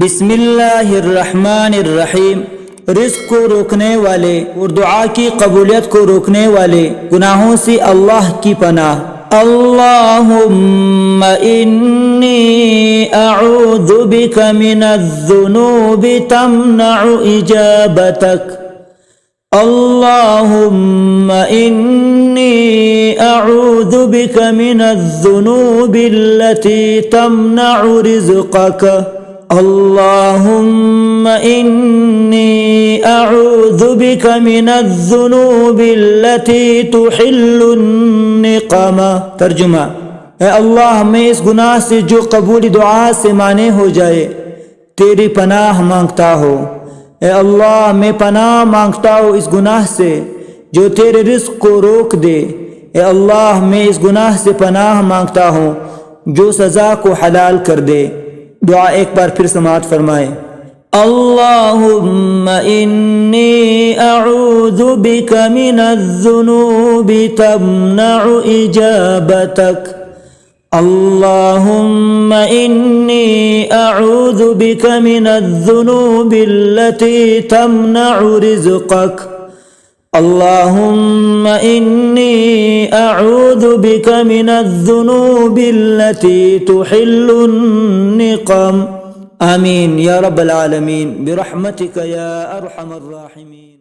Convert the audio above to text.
बिस्मिल्लाहिर्रहमानिर्रहीम। रिज़्क़ को रोकने वाले और दुआ की कबूलियत को रोकने वाले गुनाहों से अल्लाह की पनाह। अल्लाहुम्मा इन्नी अऊज़ु बिका मिनज़्ज़ुनूबि तमनअु इजाबतक। अल्लाहुम्मा इन्नी अऊज़ु बिका मिनज़्ज़ुनूबि अल्लती तमनअु रिज़्क़क। अल्लाहुम्मा इन्नी अऊज़ु बिका मिनज़्ज़ुनूबि अल्लती तुहिल्लुन निक़मा। तर्जुमा, ऐ अल्लाह हमें इस गुनाह से जो कबूल दुआ से माने हो जाए तेरी पनाह मांगता हो। ऐ अल्लाह मैं पनाह मांगता हूँ इस गुनाह से जो तेरे रिज़्क़ को रोक दे। ऐ अल्लाह मैं इस गुनाह से पनाह मांगता हूँ जो सज़ा को हलाल कर दे। दुआ एक बार फिर समाअत फरमाए। अल्लाहुम्मा इन्नी अऊज़ु बिका मिनज़्ज़ुनूबि तमनअु इजाबतक। अल्लाहुम्मा इन्नी अऊज़ु बिका मिनज़्ज़ुनूबि अल्लती तमनअु रिज़क़क। अल्लाहुम्मा इन्नी अऊज़ु बिका मिनज़्ज़ुनूबि अल्लती तुहिल्लुन निक़म। आमीन या रब्बल आलमीन बिरहमतिका या अरहमर राहिमीन।